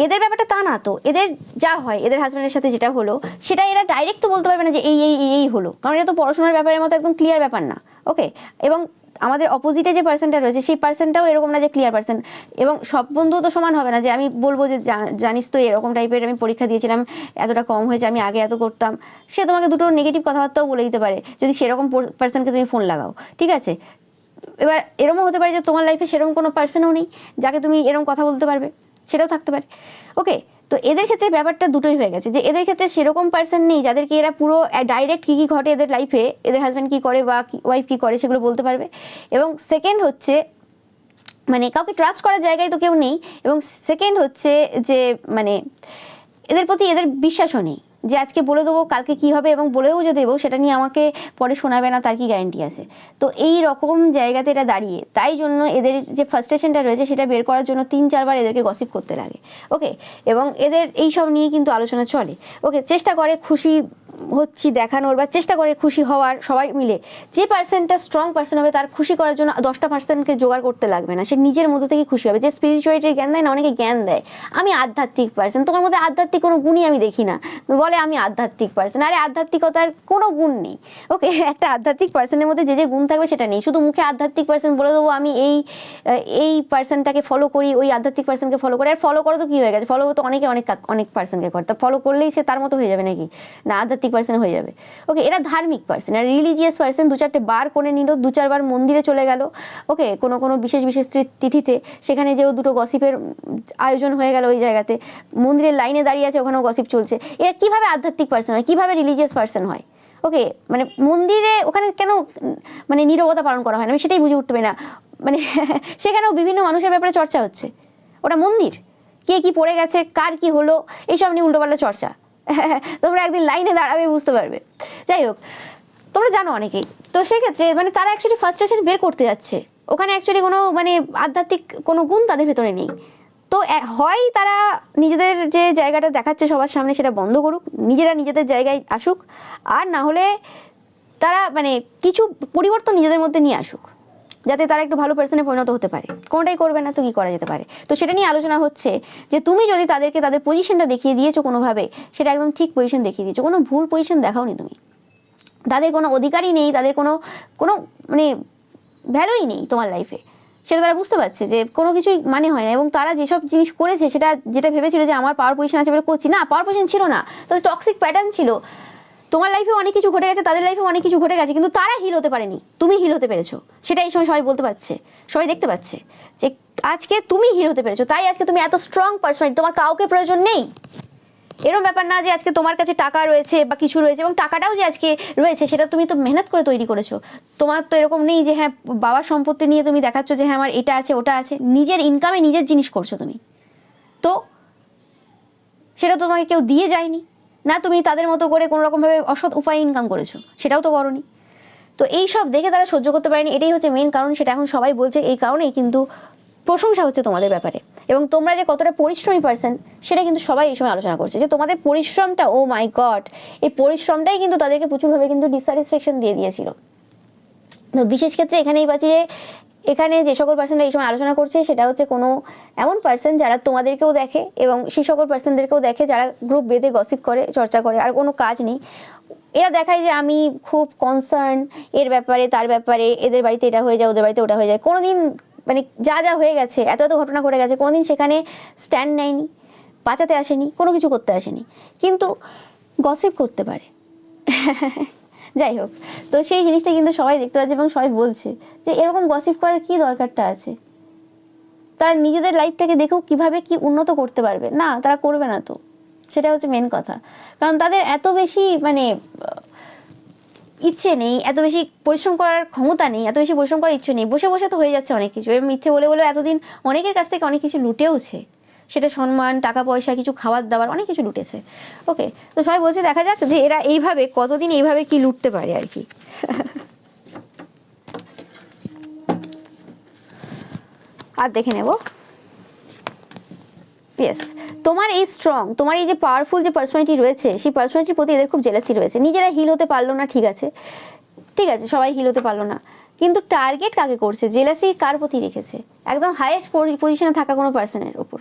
এদের ব্যাপারটা তা না, তো এদের যা হয়, এদের হাজব্যান্ডের সাথে যেটা হলো সেটা এরা ডাইরেক্ট তো বলতে পারবে না যে এই এই এই হলো, কারণ এটা তো পড়াশোনার ব্যাপারের মতো একদম ক্লিয়ার ব্যাপার না। ওকে, এবং আমাদের অপোজিটে যে পার্সনটা রয়েছে সেই পার্সনটাও এরকম না যে ক্লিয়ার পার্সন, এবং সব বন্ধু তো সমান হবে না যে আমি বলবো যে জানিস তো এরকম টাইপের আমি পরীক্ষা দিয়েছিলাম, এতটা কম হয়েছে, আমি আগে এত করতাম। সে তোমাকে দুটো নেগেটিভ কথাবার্তাও বলে দিতে পারে যদি সেরকম পার্সনকে তুমি ফোন লাগাও, ঠিক আছে। এবার এরকমও হতে পারে যে তোমার লাইফে সেরকম কোনো পার্সনও নেই যাকে তুমি এরকম কথা বলতে পারবে, সেটাও থাকতে পারে। ওকে, তো এদের ক্ষেত্রে ব্যাপারটা দুটোই হয়ে গেছে, যে এদের ক্ষেত্রে সেরকম পার্সন নেই যাদেরকে এরা পুরো ডাইরেক্ট কী কী ঘটে এদের লাইফে, এদের হাজব্যান্ড কী করে বা ওয়াইফ কী করে সেগুলো বলতে পারবে। এবং সেকেন্ড হচ্ছে মানে কাউকে ট্রাস্ট করার জায়গায় তো কেউ নেই। এবং সেকেন্ড হচ্ছে যে মানে এদের প্রতি এদের বিশ্বাসও নেই, যে আজকে বলে দেবো কালকে কি হবে, এবং বলেও যে দেবো সেটা নিয়ে আমাকে পরে শোনাবে না, তার কি গ্যারান্টি আছে। তো এই রকম জায়গাতে এটা দাঁড়িয়ে, তাই জন্য এদের যে ফার্স্ট্রেশনটা রয়েছে সেটা বের করার জন্য 3-4 বার এদেরকে গসিপ করতে লাগে। ওকে, এবং এদের এই সব নিয়ে কিন্তু আলোচনা চলে। ওকে, চেষ্টা করে খুশি হচ্ছি দেখানোর, বা চেষ্টা করে খুশি হওয়ার সবাই মিলে। যে পার্সনটা স্ট্রং পার্সন হবে তার খুশি করার জন্য 10টা পার্সনকে জোগাড় করতে লাগবে না, সে নিজের মধ্যে থেকে খুশি হবে। যে স্পিরিচুয়ালিটির জ্ঞান দেয় না, অনেকে জ্ঞান দেয় আমি আধ্যাত্মিক পার্সন, তোমার মধ্যে আধ্যাত্মিক কোনো গুণই আমি দেখি না, বলে আমি আধ্যাত্মিক পার্সন। আরে আধ্যাত্মিকতার কোনো গুণ নেই। ওকে, একটা আধ্যাত্মিক পার্সনের মধ্যে যে যে গুণ থাকবে সেটা নেই। শুধু মুখে আধ্যাত্মিক পার্সন বলে দেবো আমি এই পার্সনটাকে ফলো করি, ওই আধ্যাত্মিক পার্সনকে ফলো করি। আর ফলো করো তো কি হয়ে গেছে, ফলো তো অনেকে অনেক পার্সনকে করে, তা ফলো করলেই সে তার মতো হয়ে যাবে নাকি? না, আধ্যাত্মিক পার্সন হয়ে যাবে। ওকে, এরা ধার্মিক পার্সন, আর রিলিজিয়াস পার্সন। 2-4টে বার করে নিল, 2-4 বার মন্দিরে চলে গেল। ওকে, কোনো বিশেষ তিথিতে সেখানে যেও দুটো গসিপের আয়োজন হয়ে গেল, ওই জায়গাতে মন্দিরের লাইনে দাঁড়িয়ে আছে, ওখানেও গসিপ চলছে। এরা কিভাবে আধ্যাত্মিক পার্সন হয়, কিভাবে রিলিজিয়াস পার্সন হয়? ওকে, মানে মন্দিরে ওখানে কেন মানে নীরবতা পালন করা হয় না, আমি সেটাই বুঝে উঠতে পারি না। মানে সেখানেও বিভিন্ন মানুষের ব্যাপারে চর্চা হচ্ছে, ওটা মন্দির, কে কি পড়ে গেছে, কার কি হলো, এইসব নিয়ে উল্টোপাল্টা চর্চা। তোমরা একদিন লাইনে দাঁড়াবে, বুঝতে পারবে। যাই হোক, তোমরা জানো অনেকেই। তো সেক্ষেত্রে মানে তারা অ্যাকচুয়ালি ফার্স্ট্রেশন বের করতে যাচ্ছে, ওখানে অ্যাকচুয়ালি কোনো মানে আধ্যাত্মিক কোনো গুণ তাদের ভেতরে নেই। তো হয় তারা নিজেদের যে জায়গাটা দেখাচ্ছে সবার সামনে সেটা বন্ধ করুক, নিজেরা নিজেদের জায়গায় আসুক, আর না হলে তারা মানে কিছু পরিবর্তন নিজেদের মধ্যে নিয়ে আসুক। যাতে তারা একটু ভালো পার্সনে পরিণত হতে পারে। কোনোটাই করবে না তো কি করা যেতে পারে? তো সেটা নিয়ে আলোচনা হচ্ছে যে তুমি যদি তাদেরকে তাদের পজিশনটা দেখিয়ে দিয়েছো কোনোভাবে, সেটা একদম ঠিক পজিশন দেখিয়ে দিয়েছো, কোনো ভুল পজিশন দেখাওনি তুমি। তাদের কোনো অধিকারই নেই, তাদের কোনো কোনো মানে ভ্যালুই নেই তোমার লাইফে, সেটা তারা বুঝতে পারছে যে কোনো কিছুই মানে হয় না। এবং তারা যেসব জিনিস করেছে সেটা যেটা ভেবেছিল যে আমার পাওয়ার পজিশন আছে বলে করছি, না, পাওয়ার পজিশন ছিল না, তাদের টক্সিক প্যাটার্ন ছিল। তোমার লাইফে অনেক কিছু ঘটে গেছে, তাদের লাইফে অনেক কিছু ঘটে গেছে, কিন্তু তারা হিল হতে পারেনি, তুমি হিল হতে পেরেছো। সেটা এই সময় সবাই বলতে পারছে, সবাই দেখতে পাচ্ছে যে আজকে তুমি হিল হতে পেরেছো, তাই আজকে তুমি এত স্ট্রং পার্সোনালিটি, তোমার কাউকে প্রয়োজন নেই। এরকম ব্যাপার না যে আজকে তোমার কাছে টাকা রয়েছে বা কিছু রয়েছে, এবং টাকাটাও যে আজকে রয়েছে সেটা তুমি তো মেহনত করে তৈরি করেছো। তোমার তো এরকম নেই যে হ্যাঁ বাবার সম্পত্তি নিয়ে তুমি দেখাচ্ছ যে হ্যাঁ আমার এটা আছে ওটা আছে। নিজের ইনকামে নিজের জিনিস করছো তুমি, তো সেটা তো তোমাকে কেউ দিয়ে যায়নি না, তুমি তাদের মতো করে কোনো রকমভাবে অসৎ উপায়ে ইনকাম করেছো, সেটাও তো করোনি। তো এই সব দেখে তারা সহ্য করতে পারেনি, এটাই হচ্ছে মেন কারণ। সেটা এখন সবাই বলছে, এই কারণেই কিন্তু প্রশংসা হচ্ছে তোমাদের ব্যাপারে। এবং তোমরা যে কতটা পরিশ্রমী পার্সন সেটা কিন্তু সবাই এই সময় আলোচনা করছে, যে তোমাদের পরিশ্রমটা, ও মাই গড, এই পরিশ্রমটাই কিন্তু তাদেরকে প্রচুরভাবে কিন্তু ডিসস্যাটিসফ্যাকশন দিয়ে দিয়েছিল। তো বিশেষ ক্ষেত্রে এখানেই পাচ্ছি যে এখানে যে সকল পার্সনরা এই সময় আলোচনা করছে সেটা হচ্ছে কোনো এমন পার্সন যারা তোমাদেরকেও দেখে এবং সেই সকল পার্সনদেরকেও দেখে যারা গ্রুপ বেঁধে গসিপ করে, চর্চা করে, আর কোনো কাজ নেই। এরা দেখায় যে আমি খুব কনসার্ন এর ব্যাপারে তার ব্যাপারে, এদের বাড়িতে এটা হয়ে যায় ওদের বাড়িতে ওটা হয়ে যায়। কোনোদিন মানে যা যা হয়ে গেছে, এত এত ঘটনা ঘটে গেছে, কোনোদিন সেখানে স্ট্যান্ড নেয়নি, বাঁচাতে আসেনি, কোনো কিছু করতে আসেনি, কিন্তু গসিপ করতে পারে। যাই হোক, তো সেই জিনিসটা কিন্তু সবাই দেখতে পাচ্ছে এবং সবাই বলছে যে এরকম গসিপ করার কি দরকারটা আছে। তারা নিজেদের লাইফটাকে দেখেও কিভাবে কি উন্নত করতে পারবে, না তারা করবে না। তো সেটা হচ্ছে মেন কথা, কারণ তাদের এত বেশি মানে ইচ্ছে নেই, এত বেশি পরিশ্রম করার ক্ষমতা নেই, এত বেশি পরিশ্রম করার ইচ্ছে নেই। বসে বসে তো হয়ে যাচ্ছে অনেক কিছু, এর মিথ্যে বলে বলে এতদিন অনেকের কাছ থেকে অনেক কিছু লুটেওছে, সেটা সম্মান, টাকা পয়সা, কিছু খাবার দাবার, অনেক কিছু লুটেছে। ওকে, তো সবাই বলছে দেখা যাক যে এরা এইভাবে কতদিন এইভাবে কি লুটতে পারে আর কি। আর দেখে নেব। ইয়েস, তোমার এই স্ট্রং, তোমার এই যে পাওয়ারফুল যে পার্সোনালিটি রয়েছে, সেই পার্সোনালিটির প্রতি এদের খুব জেলাসি রয়েছে। নিজেরা হিল হতে পারলো না, ঠিক আছে, ঠিক আছে, সবাই হিল হতে পারলো না, কিন্তু টার্গেট কাকে করছে, জেলাসি কার প্রতি রেখেছে? একদম হাইয়েস্ট পজিশনে থাকা কোনো পার্সনের ওপর।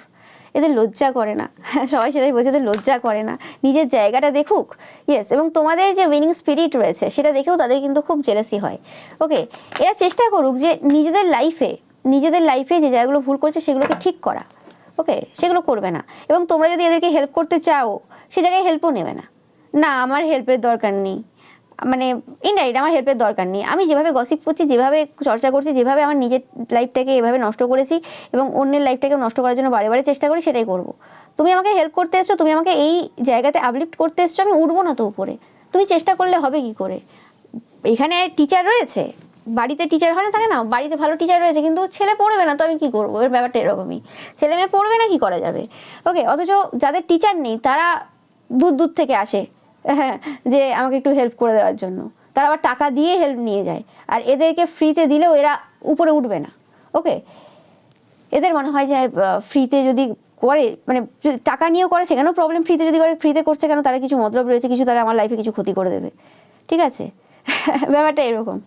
এদের লজ্জা করে না। সবাই সেটাই বলছে, এদের লজ্জা করে না, নিজের জায়গাটা দেখুক। ইয়েস, এবং তোমাদের যে উইনিং স্পিরিট রয়েছে সেটা দেখেও তাদের কিন্তু খুব জেলাসি হয়। ওকে, এরা চেষ্টা করুক যে নিজেদের লাইফে যে জায়গাগুলো ভুল করছে সেগুলোকে ঠিক করা। ওকে, সেগুলো করবে না। এবং তোমরা যদি এদেরকে হেল্প করতে চাও, সে জায়গায় হেল্পও নেবে না, না আমার হেল্পের দরকার নেই, মানে ইনডাইরেক্ট আমার হেল্পের দরকার নেই, আমি যেভাবে গসিপ করছি, যেভাবে চর্চা করছি, যেভাবে আমার নিজের লাইফটাকে এভাবে নষ্ট করেছি এবং অন্যের লাইফটাকে নষ্ট করার জন্য বারে বারে চেষ্টা করি, সেটাই করব। তুমি আমাকে হেল্প করতে এসছো, তুমি আমাকে এই জায়গাতে আপলিফ্ট করতে এসছো, আমি উঠবো না তো উপরে, তুমি চেষ্টা করলে হবে কি করে? এখানে টিচার রয়েছে, বাড়িতে টিচার হয় না, থাকে না, বাড়িতে ভালো টিচার রয়েছে, কিন্তু ছেলে পড়বে না, তো আমি কি করবো? এর ব্যাপারটা এরকমই, ছেলে মেয়ে পড়বে না, কি করা যাবে? ওকে, অথচ যাদের টিচার নেই তারা দূর দূর থেকে আসে, হ্যাঁ, যে আমাকে একটু হেল্প করে দেওয়ার জন্য, তারা আবার টাকা দিয়ে হেল্প নিয়ে যায়। আর এদেরকে ফ্রিতে দিলেও এরা উপরে উঠবে না। ওকে, এদের মনে হয় যে ফ্রিতে যদি করে, মানে যদি টাকা নিয়েও করে সেখানেও প্রবলেম, ফ্রিতে যদি করে, ফ্রিতে করছে কেন, তারা কিছু মতলব রয়েছে, কিছু তারা আমার লাইফে কিছু ক্ষতি করে দেবে, ঠিক আছে? ব্যাপারটা এরকম।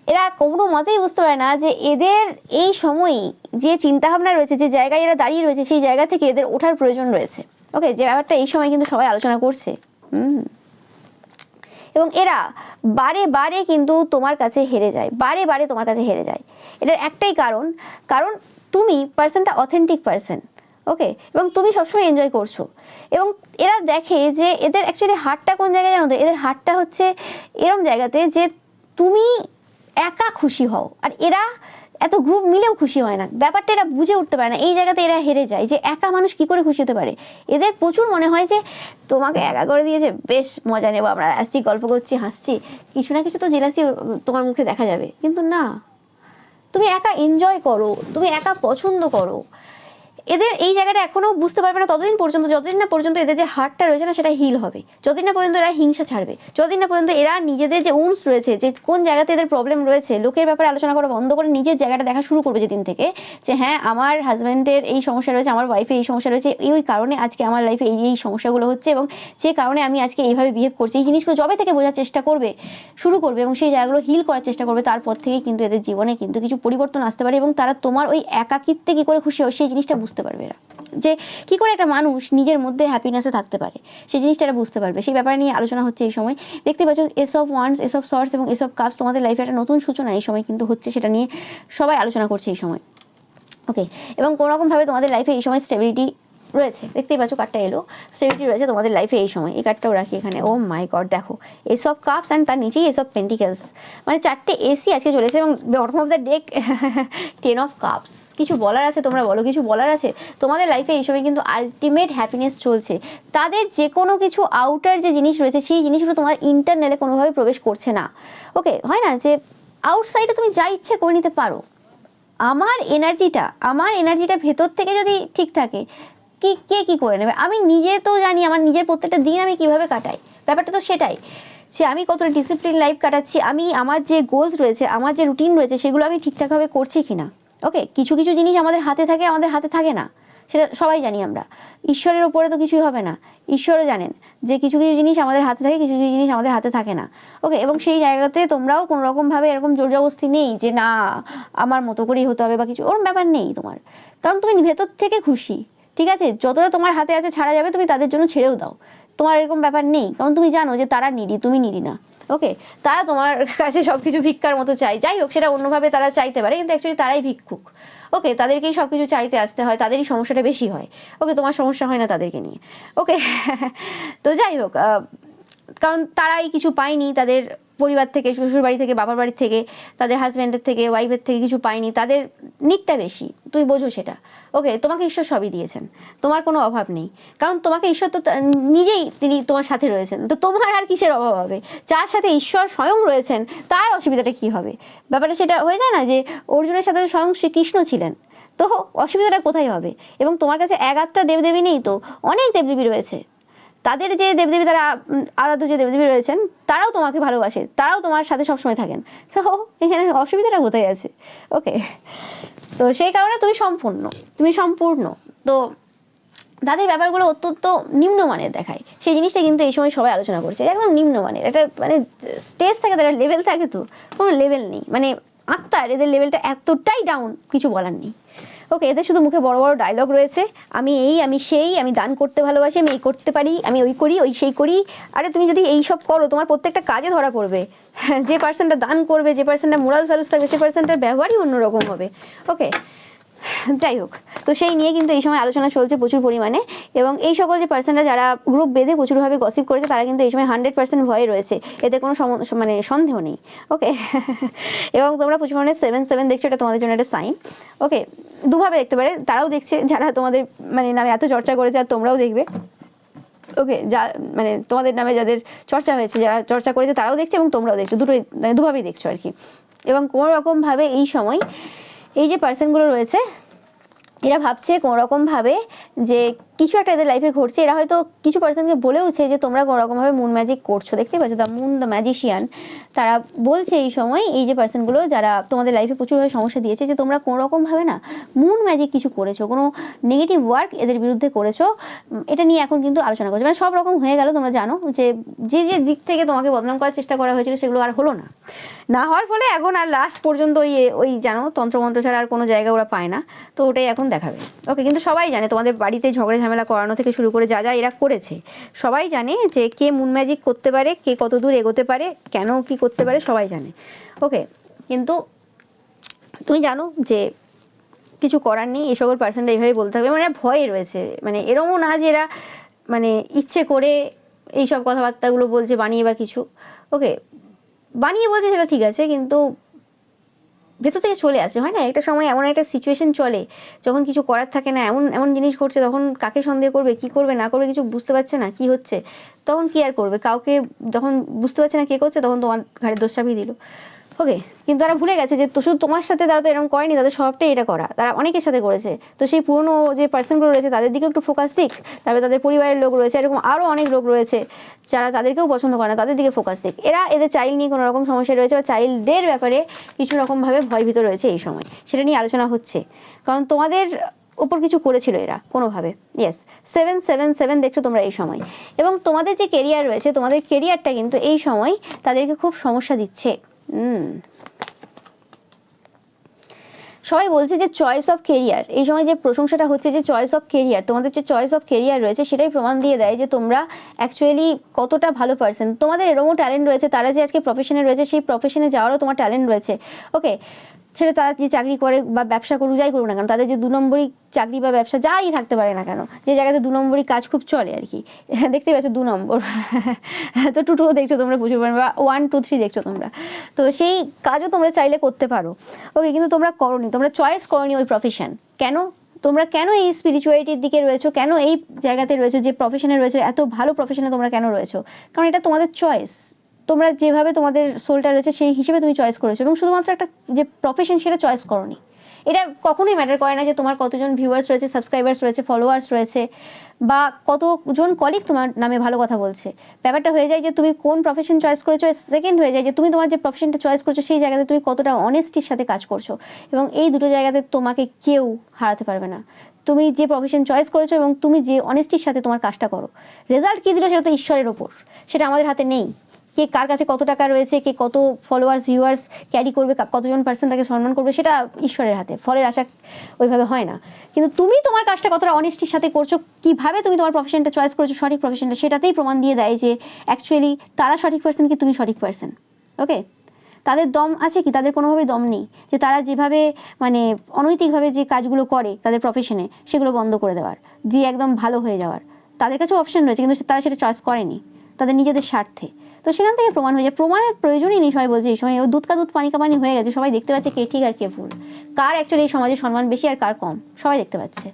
এরা কোনো মতেই বুঝতে পারে না যে এদের এই সময়ই যে চিন্তাভাবনা রয়েছে, যে জায়গায় এরা দাঁড়িয়ে রয়েছে, সেই জায়গা থেকে এদের ওঠার প্রয়োজন রয়েছে। ওকে, যে ব্যাপারটা এই সময় কিন্তু সবাই আলোচনা করছে। এবং এরা বারে বারে কিন্তু তোমার কাছে হেরে যায়, বারে বারে তোমার কাছে হেরে যায়। এটার একটাই কারণ তুমি পার্সনটা অথেন্টিক পার্সন। ওকে, এবং তুমি সবসময় এনজয় করছো। এবং এরা দেখে যে এদের অ্যাকচুয়ালি হারটা কোন জায়গায় জানো তো? এদের হারটা হচ্ছে এরম জায়গাতে যে তুমি একা খুশি হও, আর এরা এত গ্রুপ মিলেও খুশি হয় না। ব্যাপারটা এরা বুঝে উঠতে পারে না, এই জায়গাতে এরা হেরে যায় যে একা মানুষ কি করে খুশি হতে পারে। এদের প্রচুর মনে হয় যে তোমাকে একা করে দিয়েছে, বেশ মজা নেবো, আমরা আসছি, গল্প করছি, হাসছি, কিছু না কিছু তো জেলাসি তোমার মুখে দেখা যাবে। কিন্তু না, তুমি একা এনজয় করো, তুমি একা পছন্দ করো। এদের এই জায়গাটা এখনো বুঝতে পারবে না ততদিন পর্যন্ত, যতদিন না পর্যন্ত এদের যে হার্টটা রয়েছে না সেটা হিল হবে, যতদিন না পর্যন্ত এরা হিংসা ছাড়বে, যতদিন না পর্যন্ত এরা নিজেদের যে উন্স রয়েছে, যে কোন জায়গাতে এদের প্রবলেম রয়েছে, লোকের ব্যাপারে আলোচনা করা বন্ধ করে নিজের জায়গাটা দেখা শুরু করবে যেদিন থেকে, যে হ্যাঁ আমার হাজব্যান্ডের এই সমস্যা রয়েছে, আমার ওয়াইফের এই সমস্যা রয়েছে, এই কারণে আজকে আমার লাইফে এই এই সমস্যাগুলো হচ্ছে এবং যে কারণে আমি আজকে এইভাবে বিহেভ করছি, এই জিনিসগুলো যবে থেকে বোঝার চেষ্টা করবে, শুরু করবে এবং সেই জায়গাগুলো হিল করার চেষ্টা করবে, তারপর থেকেই কিন্তু এদের জীবনে কিন্তু কিছু পরিবর্তন আসতে পারে এবং তারা তোমার ওই একাকিত্বে কী করে খুশি হয় সেই জিনিসটা বুঝতে পারবে এরা, যে কী করে একটা মানুষ নিজের মধ্যে হ্যাপিনেসে থাকতে পারে সেই জিনিসটা এরা বুঝতে পারবে। সেই ব্যাপারে নিয়ে আলোচনা হচ্ছে এই সময়। দেখতে পাচ্ছ S of wands, S of sorts এবং এস অফ কাপস, তোমাদের লাইফে একটা নতুন সূচনা এই সময় কিন্তু হচ্ছে, সেটা নিয়ে সবাই আলোচনা করছে এই সময়। ওকে, এবং কোনোরকমভাবে তোমাদের লাইফে এই সময় স্টেবিলিটি রয়েছে, দেখতেই পাচ্ছ কার্ডটা এলো, স্টেবিলিটি রয়েছে তোমাদের লাইফে এই সময়। এই কার্ডটাও রাখি এখানে, ও মাই গড দেখো এস অফ কাপস অ্যান্ড তার নিচেই এস অফ পেন্টিকেলস, মানে 4টে এসি আজকে চলেছে এবং bottom of the deck 10 of cups. কিছু বলার আছে? তোমরা বলো, কিছু বলার আছে? তোমাদের লাইফে এই সময় কিন্তু আলটিমেট হ্যাপিনেস চলছে, তাদের যে কোনো কিছু আউটার যে জিনিস রয়েছে সেই জিনিসগুলো তোমার ইন্টারনালে কোনোভাবে প্রবেশ করছে না। ওকে, হয় না যে আউটসাইডে তুমি যা ইচ্ছে করে নিতে পারো, আমার এনার্জিটা ভেতর থেকে যদি ঠিক থাকে, কে কী করে নেবে? আমি নিজে তো জানি আমার নিজের প্রত্যেকটা দিন আমি কিভাবে কাটাই, ব্যাপারটা তো সেটাই, যে আমি কতটা ডিসিপ্লিন লাইফ কাটাচ্ছি, আমি আমার যে গোলস রয়েছে, আমার যে রুটিন রয়েছে সেগুলো আমি ঠিকঠাকভাবে করছি কি না। ওকে, কিছু কিছু জিনিস আমাদের হাতে থাকে, আমাদের হাতে থাকে না, সেটা সবাই জানি আমরা। ঈশ্বরের ওপরে তো কিছুই হবে না, ঈশ্বরও জানেন যে কিছু কিছু জিনিস আমাদের হাতে থাকে, কিছু কিছু জিনিস আমাদের হাতে থাকে না। ওকে, এবং সেই জায়গাতে তোমরাও কোনো রকমভাবে এরকম জোরজবস্তি নেই যে না আমার মতো করেই হতে হবে বা কিছু, ওর ব্যাপার নেই তোমার, কারণ তুমি ভেতর থেকে খুশি। ঠিক আছে, যতটা তোমার হাতে আছে ছাড়া যাবে তুমি তাদের জন্য ছেড়েও দাও, তোমার এরকম ব্যাপার নেই, কারণ তুমি জানো যে তারা নিডি, তুমি নিডি না। ওকে, তারা তোমার কাছে সব কিছু ভিক্ষার মতো চাই, যাই হোক সেটা অন্যভাবে তারা চাইতে পারে, কিন্তু অ্যাকচুয়ালি তারাই ভিক্ষুক। ওকে, তাদেরকেই সব কিছু চাইতে আসতে হয়, তাদেরই সমস্যাটা বেশি হয়। ওকে, তোমার সমস্যা হয় না তাদেরকে নিয়ে। ওকে, তো যাই হোক, কারণ তারাই কিছু পায়নি তাদের পরিবার থেকে, শ্বশুর বাড়ি থেকে, বাবার বাড়ি থেকে, তাদের হাজব্যান্ডের থেকে, ওয়াইফের থেকে কিছু পায়নি, তাদের নিডটা বেশি, তুই বোঝো সেটা। ওকে, তোমাকে ঈশ্বর সবই দিয়েছেন, তোমার কোনো অভাব নেই, কারণ তোমাকে ঈশ্বর তো নিজেই তিনি তোমার সাথে রয়েছেন, তো তোমার আর কিসের অভাব হবে? যার সাথে ঈশ্বর স্বয়ং রয়েছেন তার অসুবিধাটা কী হবে? ব্যাপারটা সেটা হয়ে যায় না যে অর্জুনের সাথে স্বয়ং শ্রীকৃষ্ণ ছিলেন, তো অসুবিধাটা কোথায় হবে? এবং তোমার কাছে এক আধটা দেবদেবী নেই তো, অনেক দেবদেবী রয়েছে, তাদের যে দেবদেবী, তারা আরাধ্য যে দেবদেবী রয়েছেন তারাও তোমাকে ভালোবাসে, তারাও তোমার সাথে সবসময় থাকেন, তো এখানে অসুবিধাটা কোথায় আছে? ওকে, তো সেই কারণে তুমি সম্পূর্ণ, তো তাদের ব্যাপারগুলো অত্যন্ত নিম্নমানের দেখায়, সেই জিনিসটা কিন্তু এই সময় সবাই আলোচনা করছে, একদম নিম্নমানের একটা মানে স্টেজ থাকে, তারা লেভেল থাকে, তো কোনো লেভেল নেই, মানে আত্মার এদের লেভেলটা এতটাই ডাউন, কিছু বলার নেই। ওকে, এদের শুধু মুখে বড় বড় ডায়লগ রয়েছে, আমি এই, আমি সেই, আমি দান করতে ভালোবাসি, আমি এই করতে পারি, আমি ওই করি, ওই সেই করি। আরে তুমি যদি এই সব করো তোমার প্রত্যেকটা কাজে ধরা পড়বে, যে পার্সনটা দান করবে, যে পার্সনটা মোরাল ভ্যালুস থাকবে, সে পার্সনটার ব্যবহারই অন্যরকম হবে। ওকে, যাই হোক, তো সেই নিয়ে কিন্তু এই সময় আলোচনা চলছে প্রচুর পরিমাণে, এবং এই সকল যে পার্সনরা যারা গ্রুপ বেঁধে প্রচুরভাবে গসিপ করেছে তারা কিন্তু এই সময় 100% ভয়ে রয়েছে, এতে কোনো মানে সন্দেহ নেই। ওকে, এবং তোমরা প্রচুর পরিমাণে 7-7 দেখছো, এটা তোমাদের জন্য একটা সাইন। ওকে, দুভাবে দেখতে পারে, তারাও দেখছে যারা তোমাদের মানে নামে এত চর্চা করেছে, আর তোমরাও দেখবে। ওকে, যা মানে তোমাদের নামে যাদের চর্চা হয়েছে, যারা চর্চা করেছে তারাও দেখছে এবং তোমরাও দেখছো, দুটোই মানে দুভাবেই দেখছো আর কি। এবং কোনো রকমভাবে এই সময় এই যে পার্সনগুলো রয়েছে এরা ভাবছে কোনোরকমভাবে যে কিছু একটা এদের লাইফে ঘটছে, এরা হয়তো কিছু পার্সনকে বলেওছে যে তোমরা কোনোরকমভাবে মুন ম্যাজিক করছো, দেখতে পাচ্ছ দ্য মুন দ্য ম্যাজিশিয়ান, তারা বলছে এই সময় এই যে পার্সনগুলো যারা তোমাদের লাইফে প্রচুরভাবে সমস্যা দিয়েছে, যে তোমরা কোনোরকমভাবে না মুন ম্যাজিক কিছু করেছো, কোনো নেগেটিভ ওয়ার্ক এদের বিরুদ্ধে করেছো, এটা নিয়ে এখন কিন্তু আলোচনা করছে, মানে সব রকম হয়ে গেল। তোমরা জানো যে যে যে দিক থেকে তোমাকে বদনাম করার চেষ্টা করা হয়েছিল সেগুলো আর হলো না, না হওয়ার ফলে এখন আর লাস্ট পর্যন্ত ওই জানো তন্ত্রমন্ত্র ছাড়া আর কোনো জায়গা ওরা পায় না, তো ওটাই এখন দেখাবে। ওকে, কিন্তু সবাই জানে তোমাদের বাড়িতে ঝগড়া ঝামেলা করানো থেকে শুরু করে যা যা এরা করেছে, সবাই জানে যে কে মুন ম্যাজিক করতে পারে, কে কত দূর এগোতে পারে, কেন কি করতে পারে, সবাই জানে। ওকে, কিন্তু তুমি জানো যে কিছু করার নেই, এই সকল পার্সনটা এইভাবে বলতে থাকবে, মানে ভয়ে রয়েছে, মানে এরমও না যে এরা মানে ইচ্ছে করে এইসব কথাবার্তাগুলো বলছে বানিয়ে বা কিছু। ওকে, বানিয়ে বলছে সেটা ঠিক আছে, কিন্তু ভেতর থেকে চলে আসে, হয় না একটা সময় এমন একটা সিচুয়েশন চলে যখন কিছু করার থাকে না, এমন এমন জিনিস ঘটছে, তখন কাকে সন্দেহ করবে, কি করবে না করবে কিছু বুঝতে পারছে না কি হচ্ছে, তখন কি আর করবে, কাউকে যখন বুঝতে পারছে না কে করছে তখন তোমার ঘাড়ে দোষ চাপিয়ে দিল। ওকে, কিন্তু তারা ভুলে গেছে যে তো শুধু তোমার সাথে তারা তো এরকম করেনি, তাদের স্বভাবটাই এটা করা, তারা অনেকের সাথে করেছে। তো সেই পুরনো যে পার্সনগুলো রয়েছে তাদের দিকে একটু ফোকাস দিক, তারপরে তাদের পরিবারের লোক রয়েছে, এরকম আরও অনেক লোক রয়েছে যারা তাদেরকেও পছন্দ করে না, তাদের দিকে ফোকাস দিক। এরা এদের চাইল্ড নিয়ে কোনো রকম সমস্যা রয়েছে বা চাইল্ডদের ব্যাপারে কিছু রকমভাবে ভয়ভীত রয়েছে এই সময়, সেটা নিয়ে আলোচনা হচ্ছে। কারণ তোমাদের উপর কিছু করেছিল এরা কোনোভাবে। ইয়েস, 777 দেখছো তোমরা এই সময়। এবং তোমাদের যে কেরিয়ার রয়েছে, তোমাদের কেরিয়ারটা কিন্তু এই সময় তাদেরকে খুব সমস্যা দিচ্ছে। সবাই বলছে যে চয়েস অফ কেরিয়ার, এই সময় যে প্রশংসাটা হচ্ছে যে চয়েস অফ কেরিয়ার, তোমাদের যে চয়েস অফ কেরিয়ার রয়েছে সেটাই প্রমাণ দিয়ে দেয় যে তোমরা অ্যাকচুয়ালি কতটা ভালো পারসন। তোমাদের এরকমও ট্যালেন্ট রয়েছে, তারা যে আজকে প্রফেশনে রয়েছে সেই প্রফেশনে যাওয়ারও তোমার ট্যালেন্ট রয়েছে। ওকে, সেটা তারা যে চাকরি করে বা ব্যবসা করুক, যাই করুক না কেন, তাদের যে 2 নম্বরই চাকরি বা ব্যবসা যাই থাকতে পারে না কেন, যে জায়গাতে 2 নম্বরই কাজ খুব চলে আর কি, দেখতে পাচ্ছ 2 নম্বর তো 2 2 দেখছো তোমরা প্রচুর পরিমাণে, বা 1 2 3 দেখছো তোমরা, তো সেই কাজও তোমরা চাইলে করতে পারো। ওকে, কিন্তু তোমরা করোনি, তোমরা চয়েস করোনি ওই প্রফেশন। কেন তোমরা কেন এই স্পিরিচুয়ালিটির দিকে রয়েছো, কেন এই জায়গাতে রয়েছো, যে প্রফেশনে রয়েছো, এত ভালো প্রফেশনে তোমরা কেন রয়েছো? কারণ এটা তোমাদের চয়েস। তোমরা যেভাবে তোমাদের সোলটা রয়েছে সেই হিসেবে তুমি চয়েস করেছো, এবং শুধুমাত্র একটা যে প্রফেশন সেটা চয়েস করোনি। এটা কখনোই ম্যাটার করে না যে তোমার কতজন ভিউয়ার্স রয়েছে, সাবস্ক্রাইবার্স রয়েছে, ফলোয়ার্স রয়েছে, বা কতজন কলিগ তোমার নামে ভালো কথা বলছে। ব্যাপারটা হয়ে যায় যে তুমি কোন প্রফেশন চয়েস করেছো, সেকেন্ড হয়ে যায় যে তুমি তোমার যে প্রফেশনটা চয়েস করছো সেই জায়গাতে তুমি কতটা অনেস্টির সাথে কাজ করছো। এবং এই দুটো জায়গাতে তোমাকে কেউ হারাতে পারবে না। তুমি যে প্রফেশন চয়েস করেছো এবং তুমি যে অনেস্টির সাথে তোমার কাজটা করো, রেজাল্ট কী দিল সেটা তো ঈশ্বরের ওপর, সেটা আমাদের হাতে নেই। কে কার কাছে কত টাকা রয়েছে, কে কত ফলোয়ার্স ভিউয়ার্স ক্যারি করবে, কতজন পার্সন তাকে সম্মান করবে, সেটা ঈশ্বরের হাতে, ফলের আশা ওইভাবে হয় না। কিন্তু তুমি তোমার কাজটা কতটা অনেস্টির সাথে করছো, কিভাবে তুমি তোমার প্রফেশনটা চয়েস করেছো, সঠিক প্রফেশনটা, সেটাতেই প্রমাণ দিয়ে দেয় যে অ্যাকচুয়ালি তারা সঠিক পার্সন কি তুমি সঠিক পার্সন। ওকে, তাদের দম আছে কি? তাদের কোনোভাবেই দম নেই যে তারা যেভাবে মানে অনৈতিকভাবে যে কাজগুলো করে তাদের প্রফেশনে সেগুলো বন্ধ করে দেওয়ার, দিয়ে একদম ভালো হয়ে যাওয়ার। তাদের কাছেও অপশন রয়েছে, কিন্তু তারা সেটা চয়েস করেনি তাদের নিজেদের স্বার্থে। তো সেখান থেকে প্রমাণ হয়ে যায়, প্রমাণের প্রয়োজনই নেই। সবাই বলছে এই সময় ও দুধ কা দুধ পানি কা পানি হয়ে গেছে, সবাই দেখতে পাচ্ছে কে ঠিক আর কে ভুল, কার অ্যাকচুয়ালি এই সমাজে সম্মান বেশি আর কার কম, সবাই দেখতে পাচ্ছে।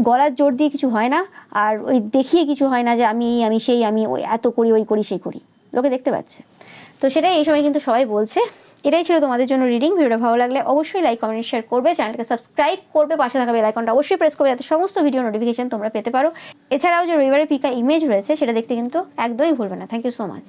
গলার জোর দিয়ে কিছু হয় না, আর ওই দেখিয়ে কিছু হয় না যে আমি সেই, আমি ওই এত করি, ওই করি, সেই করি, লোকে দেখতে পাচ্ছে। তো সেটাই এই সময় কিন্তু সবাই বলছে। এটাই ছিল তোমাদের জন্য রিডিং। ভিডিওটা ভালো লাগলে অবশ্যই লাইক কমেন্ট শেয়ার করবে, চ্যানেলটাকে সাবস্ক্রাইব করবে, পাশে থাকা বেল আইকনটা অবশ্যই প্রেস করবে যাতে সমস্ত ভিডিও নোটিফিকেশন তোমরা পেতে পারো। এছাড়াও যে রবিবারের পিকা ইমেজ রয়েছে সেটা দেখতে কিন্তু একদমই ভুলবে না। Thank you so much.